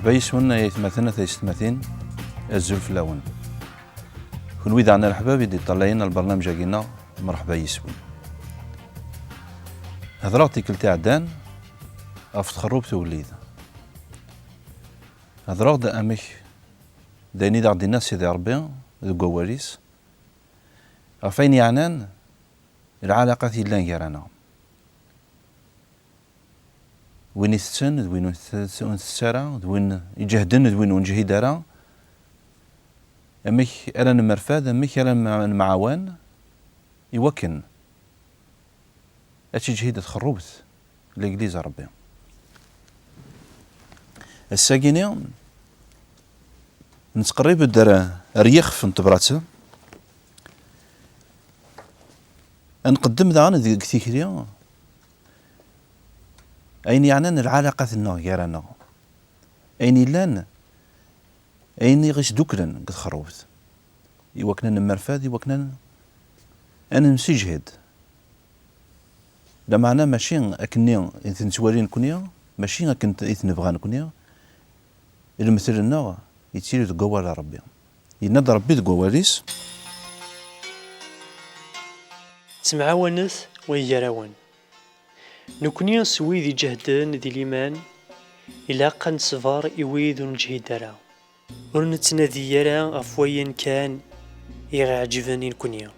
مرحبا يسون يتمثلنا تيستمثين الزلف لاون كون ويدا عنا الحباب يدي طلعينا البرنامج جاكينا مرحبا يسون هضراتي كل تعدان أف تخرب توليد هضرات دا أمك دايني دا دينا سيدي ربي ذو قواريس أفين يعنان العلاقة اللي نجرانا وين يستن وين تسارع وين يجهدن وين ونجهد راه أمك أنا المرفاد أمك أنا المعاون يوكن أشي جهيد تخربت الإنجليز ربي الساقيني نتقرب الدرا ريخ في انتبراتها نقدم دعانا ذي كثيريا أين يعني العلاقة الناجرة أين لان أين غيش دوكلن قد خروت يوكنن المرفاد يوكنن أنا مسجهد لما أنا ماشي أكني إذا نتوالين كنيا ماشي أكنت إذا نبغى كنيا المثل النار يتيري تقوى لربي ينادى ربي تقواليس تمعاونث ويراون نكوني سوي ذي جهدان ذي الإيمان إلا قن صفار إويد ونجهد راه ورنتنادي يرا أفوين كان يعجبني نكونيا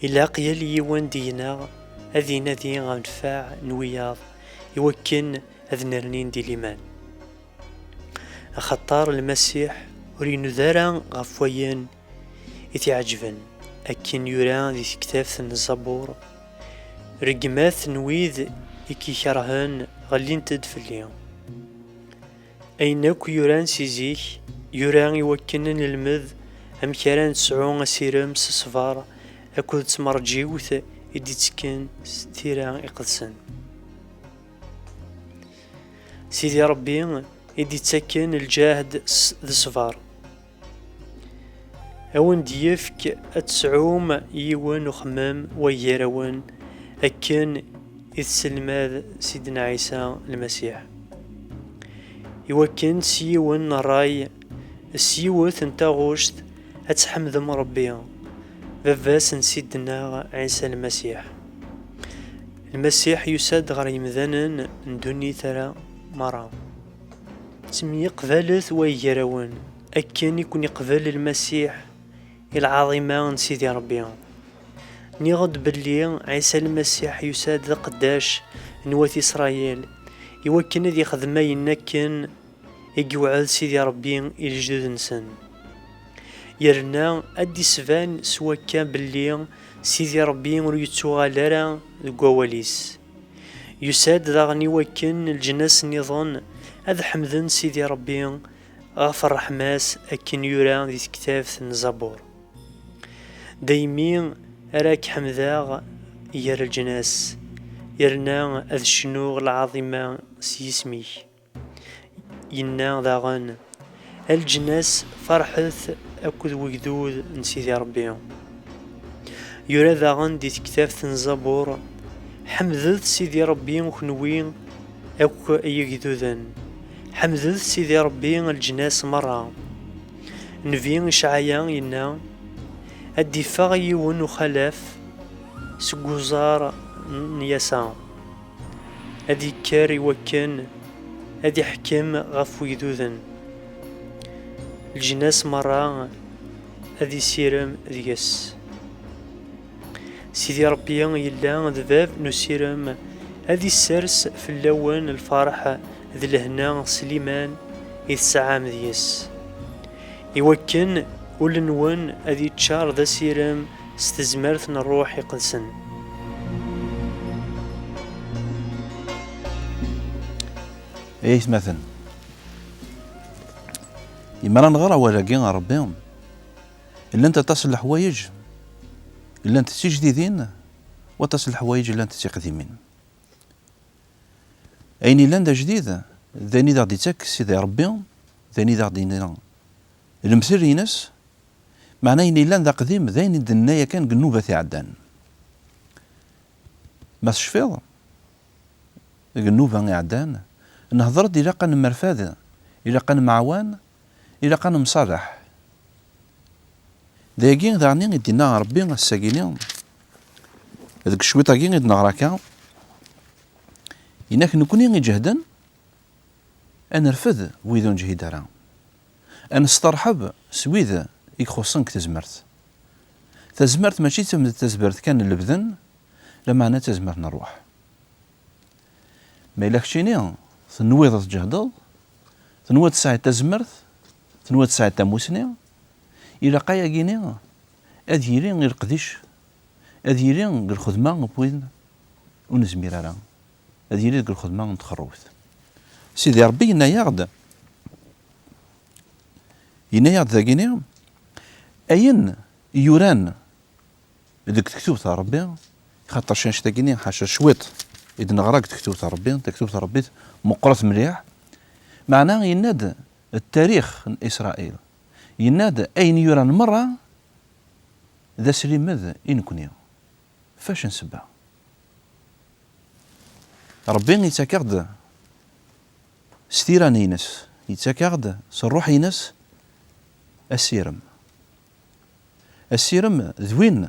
إلا قيال يوان دينا أذي نادي غنفاع نوياض يوكن أذنرنين دي الإيمان أخطار المسيح ورينو ذارا غفوين يتعجبن أكن يران ذي كتاف الزبور رقمات نويذ إكي كرهن غالين تدفليا أيناك يران سيزيك يران يوكنن المذ أم كران تسعون أسيرم سصفار أكود تمرجيوث إدي تسكن ستيران إقدسن سيدي ربي إدي تسكن الجاهد ذي صفار أون ديفك أتسعوم يوان وخمام ويراون أكن إذ سلماذ سيدنا عيسى المسيح يوكن سيوان راي السيوث انتا غوشت أتحمد مربيا بفاس سيدنا عيسى المسيح المسيح يساد غريم ذنن ندوني ترى مرا تمي قبالث ويراون أكن يكون يقبل المسيح العظيمة سيدي ربي نيغد باللي عيسى المسيح يساد ذا قداش نوات إسرائيل يوكن ذي خدمة ينكن يقوعد سيدي ربي الجدود نسن يرنا أدي سفان سوا كان باللي سيدي ربي وريتوغالارا القواليس يساد ذا غني وكن الجناس نظن هذا حمدن سيدي ربي غفر رحماس أكن يرى ذي كتاف الزبور دايمين أراك حمذاغ ير الجناس يرنا أذ الشنوغ العظيمة سيسمي ينا ذاغن الجناس فرحث أكد وجدود نسيدي ربي يرى ذاغن دي كتاف الزبور حمدت سيدي ربي وخنوين أكو يجدودن حمدت سيدي ربي الجناس مرة نفين شعيان ينا الدفاع يون وخلاف سقوزار نيسان أدي كاري وكن أدي حكم غفو يدوذن الجناس مرة أدي سيرم ديس سيدي ربي يلا ذباب نسيرم أدي السرس في اللون الفرح ذي الهنا سليمان إذ سعام ديس يوكن ولنون أدي تشار ذا سيرم استزمرت نروح يقدسن إيه مثلا يمرا نغرى ولا كين ربيهم إلا أنت تصل الحوايج إلا أنت تجديدين وتصل الحوايج إلا أنت تقديمين أيني لاندا جديدة ذاني ذا ديتك سيدي ربي ذاني ذا دينا المثل ينس معناه إني لان ذا قديم ذاني دنايا كان قنوبة عدان ما تشفيض قنوبة عدان نهضر دي لقا نمرفاذ إلا كان معوان إلا كان مصالح داكي دعني يدينا ربي الساكيني هذاك الشويطاكي غيد نغراكا إنك نكوني نجهدا أنا نرفض ويذو نجهد راه أنا نسترحب سويذ يخصنك تزمرت ماشي تمد تزبرت كان اللبذن لما أنا تزمرت نروح ما إلا كشيني تنويض تجهدض تنويض ساعة تزمرت تنويض ساعة تموسني إلا قايا كيني أديري غير قديش أديري غير خدمة بوين ونزمير راه أديري غير خدمة نتخروث سيدي ربي ينايغد ذاكيني أين يوران ديك تكتب تاع ربي خاطر شانش تاكيني حاشا شويط إذا نغراك تكتب تاع ربي مقرث مليح معناه يناد التاريخ إسرائيل يناد أين يوران مرة ذا سليمذ إنكوني فاش نسبع ربي يتاكرد ستيران ينس يتاكرد سروح ينس السيرم ذوين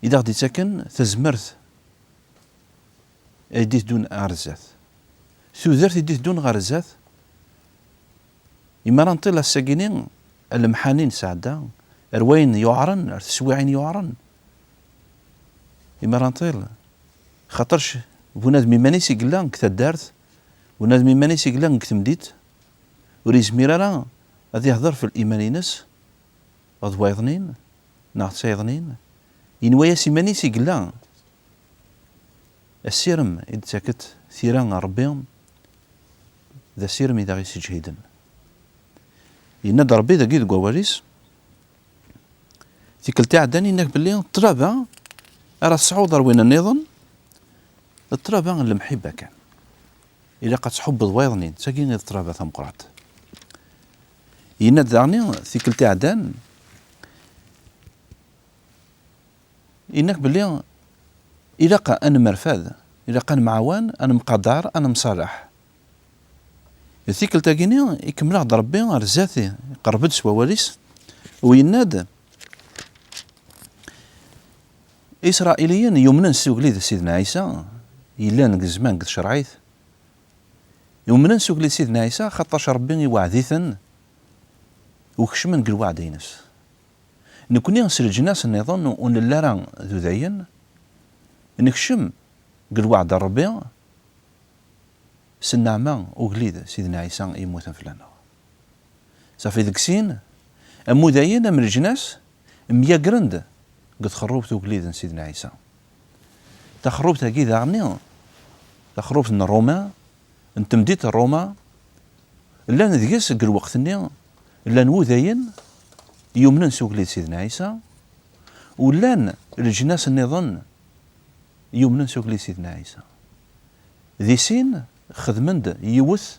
إذا غدي تاكن تزمرت يديت دون غرزات ثوذرت يديت دون غرزات إما نطيل الساكينين المحانين سعدا روين يعرن تسويعين يعرن إما نطيل خاطرش بنادم مانيسي قلان كتدارت بنادم مانيسي قلان كتمديت وريزمير راه غادي يهضر في الإيمان ينس غاد وايضنين ناغ تايضنين ينويا سيمانيسي قلان السيرم إذا تاكت ثيران ربي ذا سيرم إذا غيسي جهيدا يناد ربي ذا قيد قواريس تيكل تاع داني إنك باللي الطرابة راه الصعود روين النظام الطرابة المحبة كان إلا قد تحب ضوايضنين تاكين غير الطرابة ثم قرات يناد داني تيكل تاع دان إنك باللي إلا قا أنا مرفاذ إلا قا معوان أنا مقدار أنا مصالح الثيكل تاكيني يكمل عند ربي رزاتي قربت سواليس ويناد إسرائيليين يمنن سوقليد سيدنا عيسى إلا نك زمان قد شرعيت يمنن سوقليد سيدنا عيسى خاطرش ربي يوعديثن وكشمن قل وعدينس نكوني نسل الجناس النظام ونلارا ذو ذاين نكشم قل وعد ربي سنعمة وقليد سيدنا عيسى يموت فلانا صافي ذاك سين أمو ذاين من الجناس ميا قرند قد خروبت وقليد سيدنا عيسى تخروبت هكي ذاغني تخروبت من روما انت مديت روما لا نذقس قل وقتني لا نو ذاين يمنن سوقليد سيدنا عيسى ولان الجناس النظام يمنن سوقليد سيدنا عيسى ذي سين خدمند يوث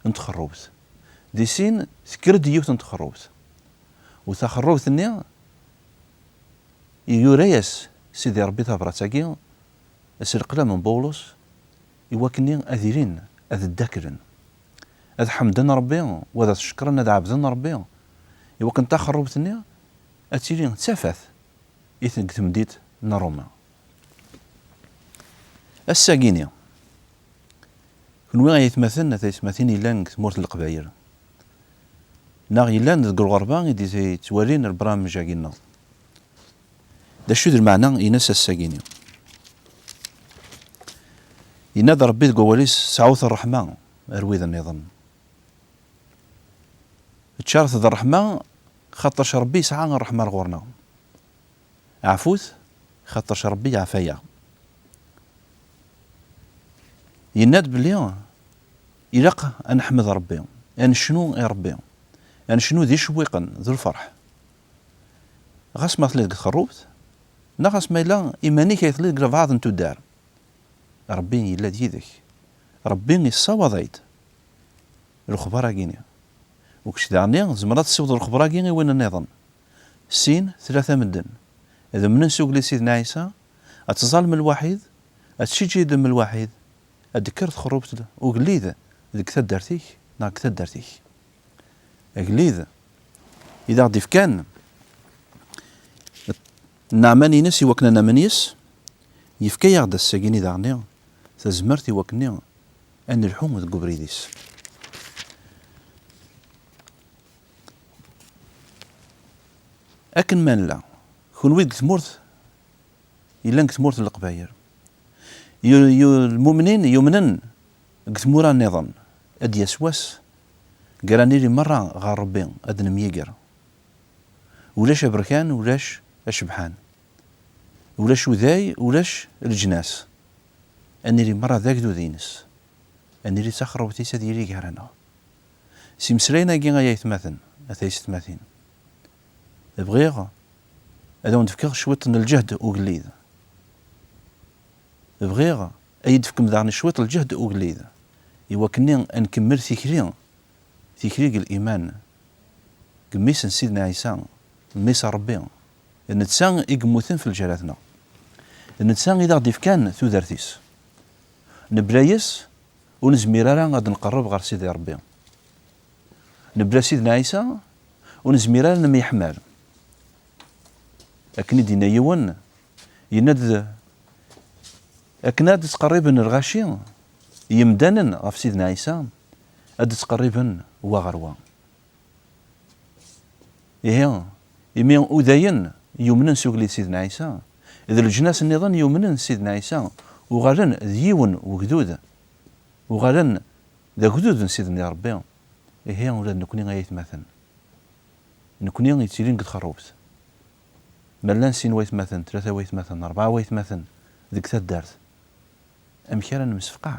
انت خروبت ذي سين سكرد يوث انت خروبت وتخروبت النيا يوريس سيدي ربي تبرتاكي السرقله من بولس يوكني اذيرين اذ الذاكرن اذ حمدنا ربي وذا شكرنا اذ عبدنا ربي يوكن تخروبت النيا اتيرين تسافث إذن تمديت نروما الساقينيا كنوي غيتمثلنا تيتمثلني لان تمورت القبايل ناغي لان ذك الغربان يدي توالين البرامج كينا دا شو المعنى ينسى الساقينيا ينادى ربي تقواليس سعوث الرحمن ارويد النظام تشارث ذا الرحمن خاطرش ربي سعى الرحمن غورنا عفوث خاطرش ربي عفايا يناد بلي يلقى أن أحمد ربي أن شنو يا ربي أن شنو ذي شويقا ذو الفرح غاس ما ثليت خروبت نغاس ما إلا إيماني كيثليت بعض انتو دار ربي إلا ديدك ربي يصوضيت الخبراء كيني وكش دعني زمرات السود الخبراء كيني وين النظام سين ثلاثة مدن إذا من نسوق لسيدنا عيسى أتظلم الوحيد أتشجي دم الوحيد أذكرت خروبت وقليد ذيك تدارتيك ناك تدرتيك أقليذ إذا غدي كان نعماني نسي وكنا نامنيس يفكا يغدا الساقيني داغني تزمرتي وكني أن الحوم ذ قبريديس أكن من لا كون ويد تمورت إلا تمورت القباير المؤمنين يؤمنن قتمورا النظام أد يسوس قراني لي مرة غار ربي أدن ميقر ولاش أبركان ولاش أشبحان ولاش وذاي ولاش الجناس أني لي مرة ذاك دو دينس أني لي سخر وتيسا ديالي قهرنا سيمسرينا كينا يتماثن أثيس تماثين بغيغ هذا نتفكر شوية الجهد وقليد بغيغ أيد فكم دارني شوية الجهد وقليد يوكني نكمل ثكري الإيمان قميس سيدنا عيسى ميس ربي النتسان يقموثن في الجلاتنا النتسان إذا غدي كان ثوذرتيس نبرايس ونزميرا غادي نقرب غير سيدي ربي نبرا سيدنا عيسى ونزميرا لما يحمل لكن دينا يون يند أكناد تقريبا الغاشي يمدانا غف سيدنا عيسى أد تقريبا وغروا إيه يمين أذين يؤمنن سوق سيدنا عيسى إذا الجناس النظام يؤمنن سيدنا عيسى وغالن ذيون وجدود وغالن ذا جدود سيدنا ربي إيه ولا نكوني غايت مثلا نكوني غيتيلين قد خروبت ملان سين ويت مثلا 3 ويت مثلا 4 ويت مثلا ذيك تدارت أمكارا مسفقع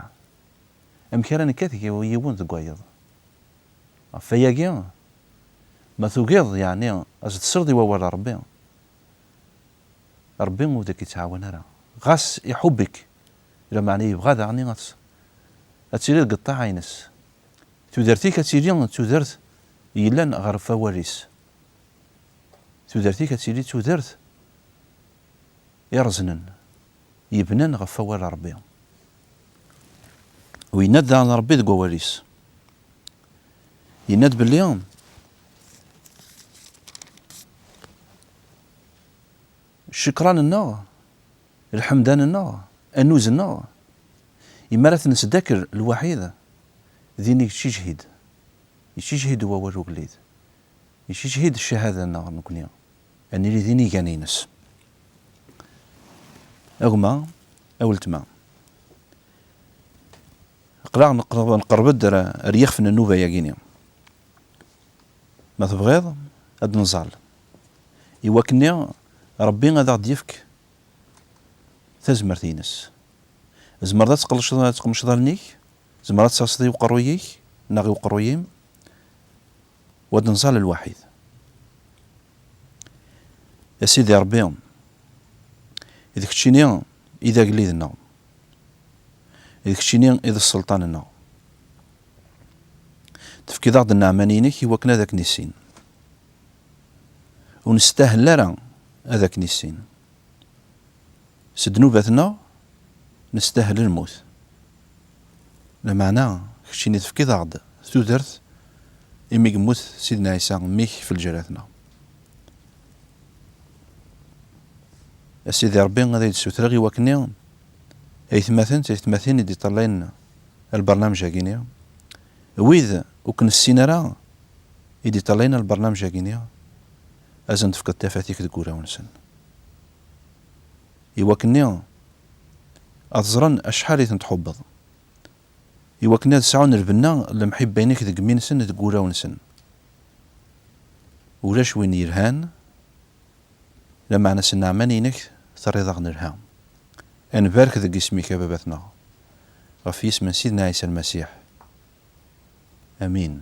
أمكارا كاثك يبون ذقايض فياقيا ما ثقيض يعني أزد سردي وولا ربي ودك يتعاون راه غاس يحبك إلا معني يبغى دعني غاس أتسيري قطع عينس تودرتيك أتسيري تودرت يلان غير فواريس تودرتيك أتسيري تودرت يرزنن يبنن غف فوار ربي ويند عن ربي ذ قواريس يند باليوم الشكران النار الحمدان النار النوز النار يمارث نسدكر الوحيدة ذيني يشيجهد هو ورقليد يشيجهد الشهادة النار نكونيا أني لي ذيني كانينس أغما أولتما قراغ نقرب الدر ريخ من النوبة ياقيني ما تبغيض أد نزال يوكني ربي غادا غدي يفك تزمرتينس زمرات تقمش ظلنيك زمرات تصدي وقرويك ناغي وقرويم ود نزال الوحيد يا سيدي ربي إذا كتشيني إذا قليدنا إذا كتشيني إذا السلطاننا تفكي ضغط النعمانينك يوكنا ذاك نسين ونستاهل لرا هذاك نسين سدنوباتنا نستاهل الموت لمعنى كتشيني تفكي ضغط تودرت إمي يموت سيدنا عيسى ميك في الجلاتنا سيدي ربي غادي يتسوترغي وكني ايثماثين يدي طلعين البرنامج هاكينيا ويذ وكن السينارا يدي طلعين البرنامج هاكينيا ازن تفقد تفاتيك تقورا ونسن يوكني أتزرن أشحال تنتحبض يوكني تسعون البنا المحب بينك ذق مينسن تقورا ونسن ولاش وين يرهان لما أنا سنة عمانينك تريض نرهام أن بارك ذق اسمك بابتنا وفي اسم سيدنا عيسى المسيح آمين.